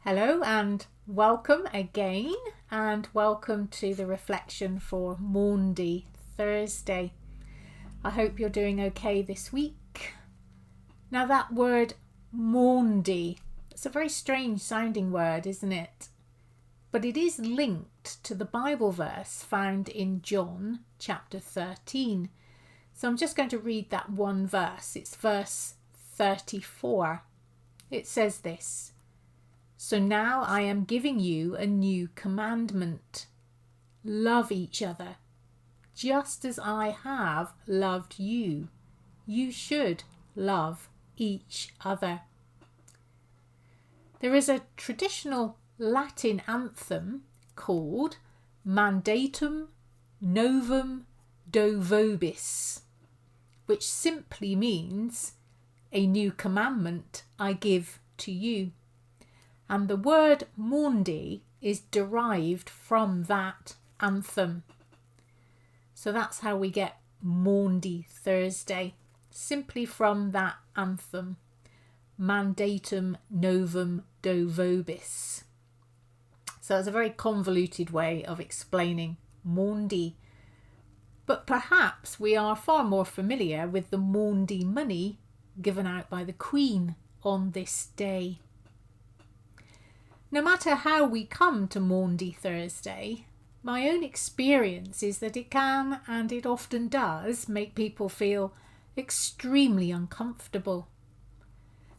Hello and welcome again, and welcome to the reflection for Maundy Thursday. I hope you're doing okay this week. Now that word Maundy, it's a very strange sounding word, isn't it? But it is linked to the Bible verse found in John chapter 13. So I'm just going to read that one verse. It's verse 34. It says this: "So now I am giving you a new commandment. Love each other. Just as I have loved you, you should love each other." There is a traditional Latin anthem called Mandatum Novum Do Vobis, which simply means a new commandment I give to you. And the word Maundy is derived from that anthem. So that's how we get Maundy Thursday, simply from that anthem, Mandatum Novum Do Vobis. So it's a very convoluted way of explaining Maundy. But perhaps we are far more familiar with the Maundy money given out by the Queen on this day. No matter how we come to Maundy Thursday, my own experience is that it can, and it often does, make people feel extremely uncomfortable.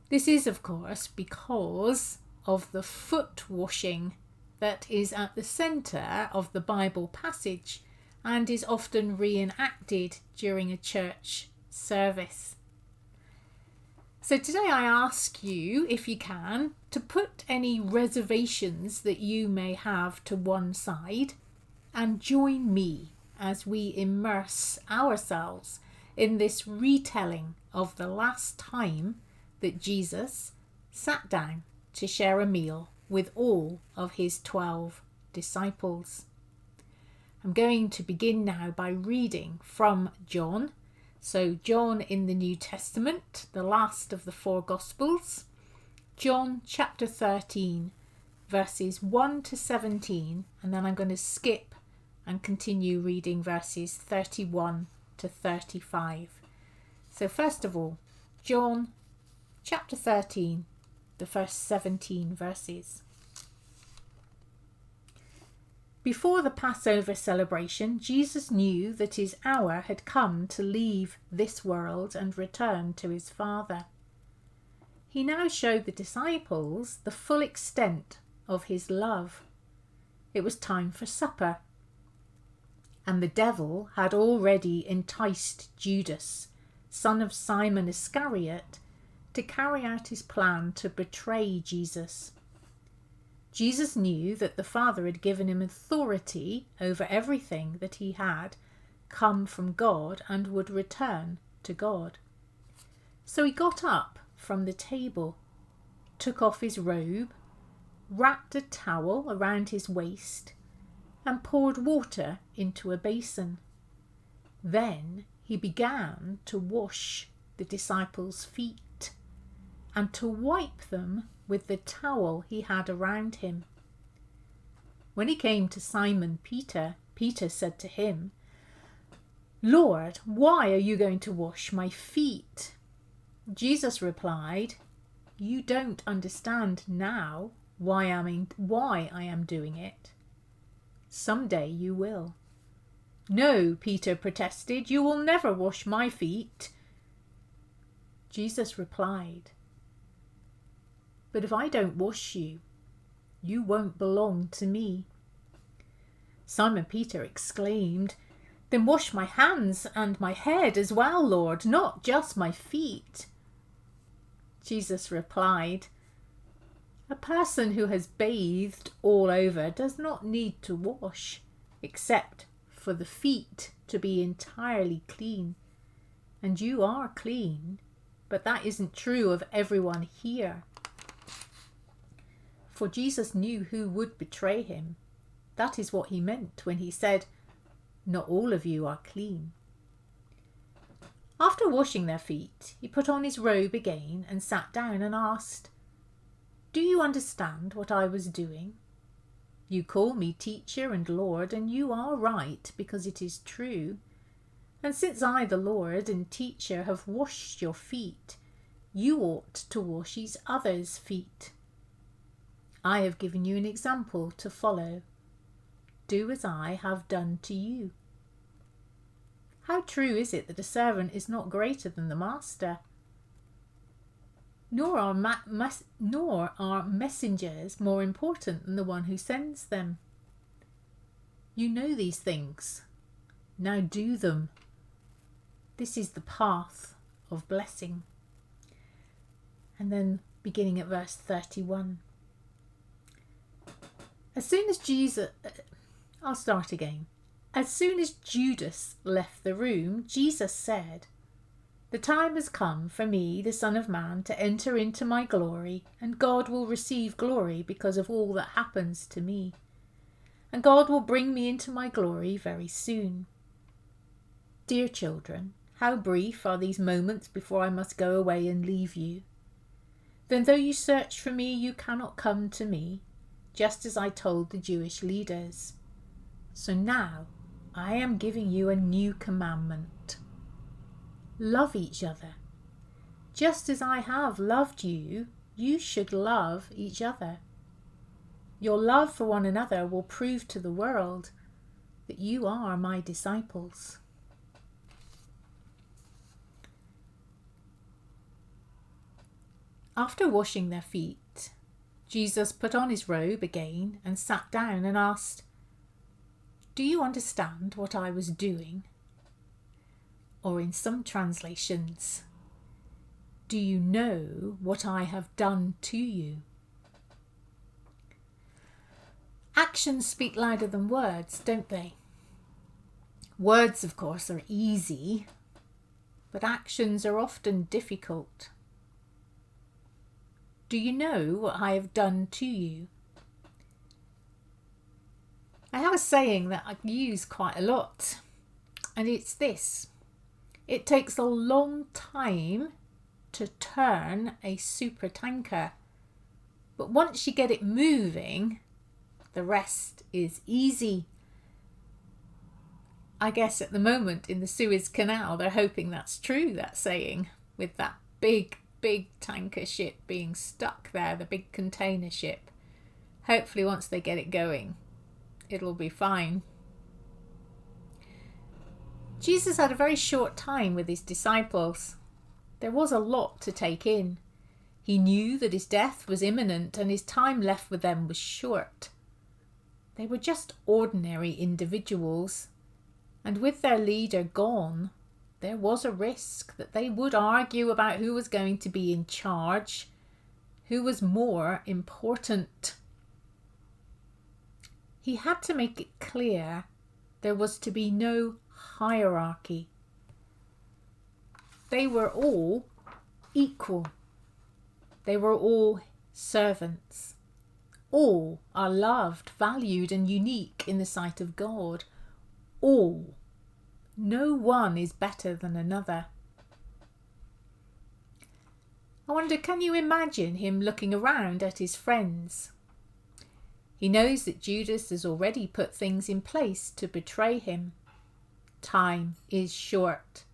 This is, of course, because of the foot washing that is at the centre of the Bible passage and is often reenacted during a church service. So today I ask you, if you can, to put any reservations that you may have to one side and join me as we immerse ourselves in this retelling of the last time that Jesus sat down to share a meal with all of his 12 disciples. I'm going to begin now by reading from John. So John in the New Testament, the last of the four Gospels, John chapter 13, verses 1 to 17, and then I'm going to skip and continue reading verses 31 to 35. So first of all, John chapter 13, the first 17 verses. Before the Passover celebration, Jesus knew that his hour had come to leave this world and return to his Father. He now showed the disciples the full extent of his love. It was time for supper, and the devil had already enticed Judas, son of Simon Iscariot, to carry out his plan to betray Jesus. Jesus knew that the Father had given him authority over everything that he had come from God and would return to God. So he got up from the table, took off his robe, wrapped a towel around his waist, and poured water into a basin. Then he began to wash the disciples' feet and to wipe them with the towel he had around him. When he came to Simon Peter, Peter said to him, "Lord, why are you going to wash my feet?" Jesus replied, "You don't understand now why I am doing it. Someday you will." "No," Peter protested, "you will never wash my feet." Jesus replied, "But if I don't wash you, you won't belong to me." Simon Peter exclaimed, "Then wash my hands and my head as well, Lord, not just my feet." Jesus replied, "A person who has bathed all over does not need to wash, except for the feet to be entirely clean. And you are clean, but that isn't true of everyone here." For Jesus knew who would betray him. That is what he meant when he said, "Not all of you are clean." After washing their feet, he put on his robe again and sat down and asked, Do you understand what I was doing? You call me teacher and Lord, and you are right, because it is true. And since I, the Lord and teacher, have washed your feet, you ought to wash each other's feet. I have given you an example to follow. Do as I have done to you. How true is it that a servant is not greater than the master? Nor are messengers more important than the one who sends them. You know these things. Now do them. This is the path of blessing. And then beginning at verse 31. As soon as Judas left the room, Jesus said, "The time has come for me, the Son of Man, to enter into my glory, and God will receive glory because of all that happens to me. And God will bring me into my glory very soon. Dear children, how brief are these moments before I must go away and leave you. Then though you search for me, you cannot come to me, just as I told the Jewish leaders. So now I am giving you a new commandment. Love each other. Just as I have loved you, you should love each other. Your love for one another will prove to the world that you are my disciples." After washing their feet, Jesus put on his robe again and sat down and asked, "Do you understand what I was doing?" Or in some translations, "Do you know what I have done to you?" Actions speak louder than words, don't they? Words, of course, are easy, but actions are often difficult. Do you know what I have done to you? I have a saying that I use quite a lot, and it's this: it takes a long time to turn a super tanker, but once you get it moving, the rest is easy. I guess at the moment in the Suez Canal, they're hoping that's true, that saying, with that big tanker ship being stuck there, the big container ship. Hopefully once they get it going, it'll be fine. Jesus had a very short time with his disciples. There was a lot to take in. He knew that his death was imminent and his time left with them was short. They were just ordinary individuals, and with their leader gone, there was a risk that they would argue about who was going to be in charge, who was more important. He had to make it clear there was to be no hierarchy. They were all equal. They were all servants. All are loved, valued, and unique in the sight of God. All. No one is better than another. I wonder, can you imagine him looking around at his friends? He knows that Judas has already put things in place to betray him. Time is short.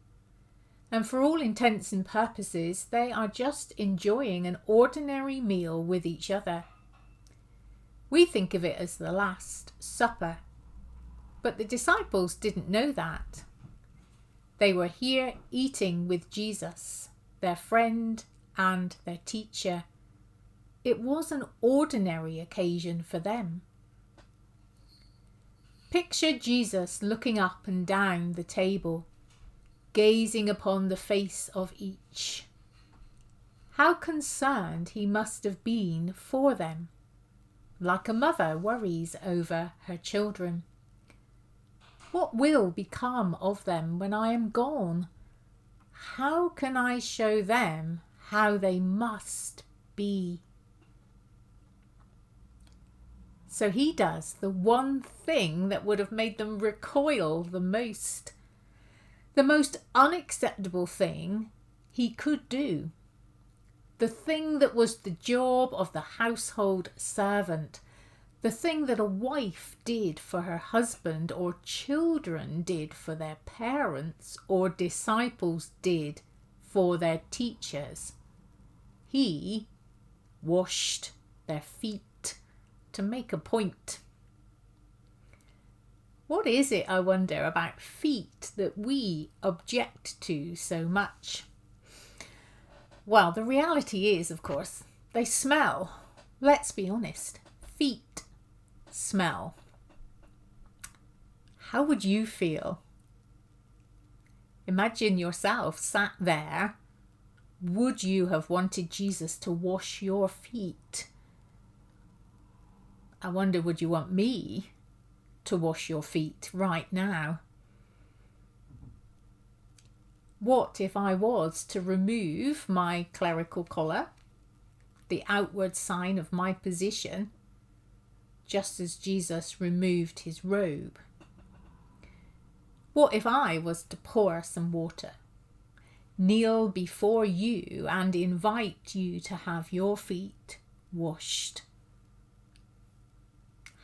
And for all intents and purposes, they are just enjoying an ordinary meal with each other. We think of it as the Last Supper, but the disciples didn't know that. They were here eating with Jesus, their friend and their teacher. It was an ordinary occasion for them. Picture Jesus looking up and down the table, gazing upon the face of each. How concerned he must have been for them, like a mother worries over her children. What will become of them when I am gone? How can I show them how they must be? So he does the one thing that would have made them recoil the most unacceptable thing he could do. the thing that was the job of the household servant, the thing that a wife did for her husband, or children did for their parents, or disciples did for their teachers. He washed their feet to make a point. What is it, I wonder, about feet that we object to so much? Well, the reality is, of course, they smell. Let's be honest. Feet smell. How would you feel? Imagine yourself sat there. Would you have wanted Jesus to wash your feet? I wonder, would you want me to wash your feet right now? What if I was to remove my clerical collar, the outward sign of my position, just as Jesus removed his robe? What if I was to pour some water, kneel before you and invite you to have your feet washed?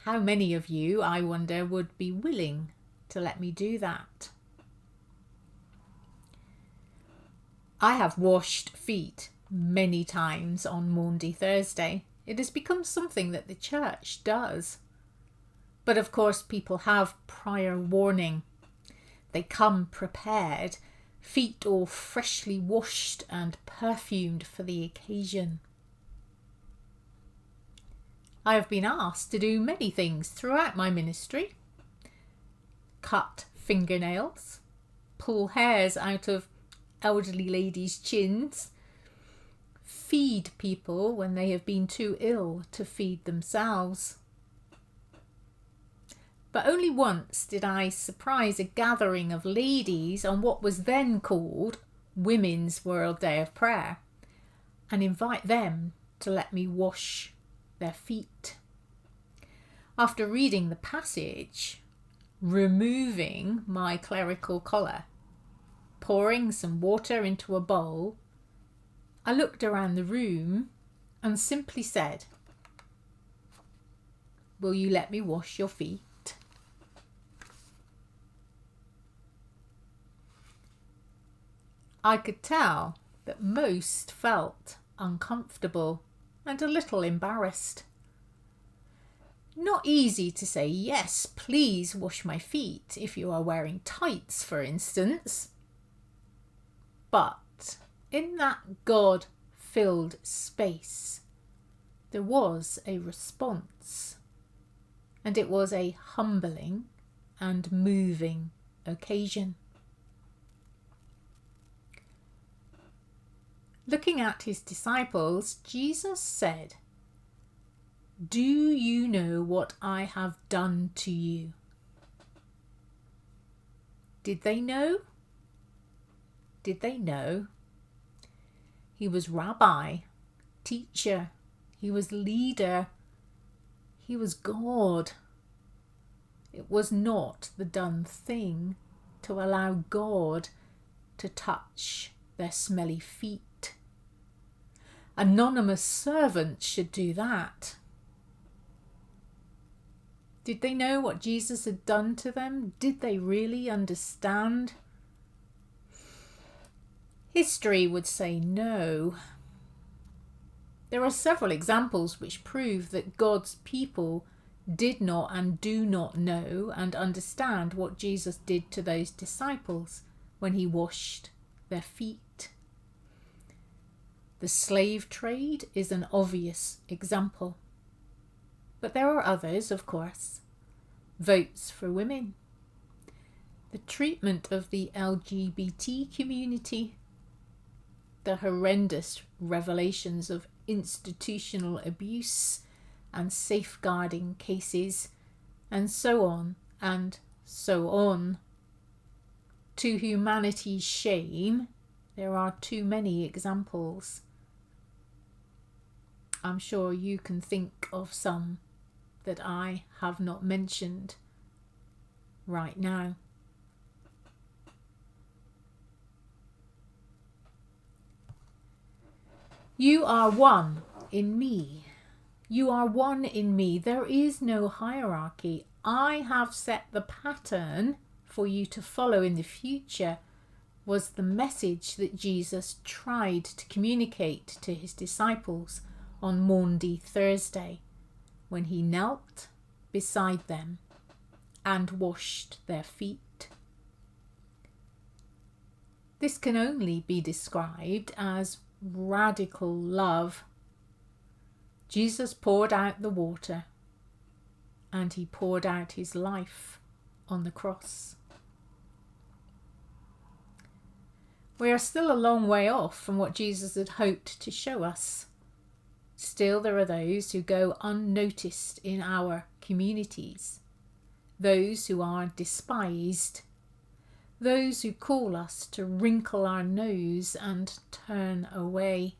How many of you, I wonder, would be willing to let me do that? I have washed feet many times on Maundy Thursday. It has become something that the church does. But of course, people have prior warning. They come prepared, feet all freshly washed and perfumed for the occasion. I have been asked to do many things throughout my ministry. Cut fingernails, pull hairs out of elderly ladies' chins, feed people when they have been too ill to feed themselves. But only once did I surprise a gathering of ladies on what was then called Women's World Day of Prayer and invite them to let me wash their feet. After reading the passage, removing my clerical collar, pouring some water into a bowl, I looked around the room and simply said, "Will you let me wash your feet?" I could tell that most felt uncomfortable and a little embarrassed. Not easy to say, "Yes, please wash my feet," if you are wearing tights, for instance. But in that God-filled space, there was a response, and it was a humbling and moving occasion. Looking at his disciples, Jesus said, "Do you know what I have done to you?" Did they know? Did they know? He was rabbi, teacher, he was leader, he was God. It was not the done thing to allow God to touch their smelly feet. Anonymous servants should do that. Did they know what Jesus had done to them? Did they really understand? History would say no. There are several examples which prove that God's people did not and do not know and understand what Jesus did to those disciples when he washed their feet. The slave trade is an obvious example. But there are others, of course. Votes for women. The treatment of the LGBT community. The horrendous revelations of institutional abuse and safeguarding cases, and so on and so on. To humanity's shame, there are too many examples. I'm sure you can think of some that I have not mentioned right now. You are one in me. You are one in me. There is no hierarchy. I have set the pattern for you to follow in the future, was the message that Jesus tried to communicate to his disciples on Maundy Thursday, when he knelt beside them and washed their feet. This can only be described as radical love. Jesus poured out the water, and he poured out his life on the cross. We are still a long way off from what Jesus had hoped to show us. Still, there are those who go unnoticed in our communities, those who are despised, those who call us to wrinkle our nose and turn away.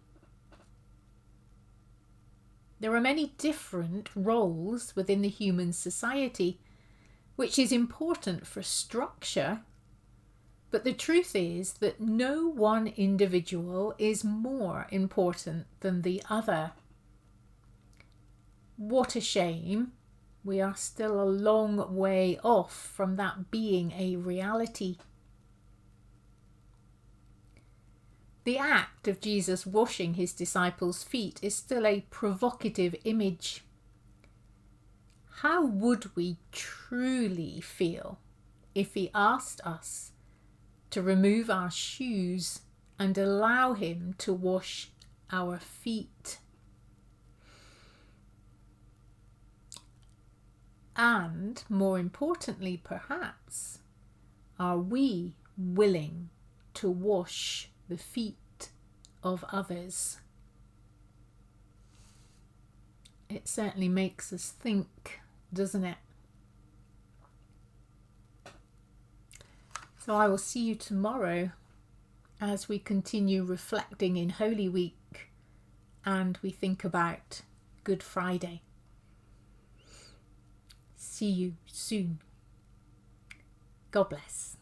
There are many different roles within the human society, which is important for structure. But the truth is that no one individual is more important than the other. What a shame. We are still a long way off from that being a reality. The act of Jesus washing his disciples' feet is still a provocative image. How would we truly feel if he asked us to remove our shoes and allow him to wash our feet? And more importantly, perhaps, are we willing to wash the feet of others? It certainly makes us think, doesn't it? So I will see you tomorrow as we continue reflecting in Holy Week and we think about Good Friday. See you soon. God bless.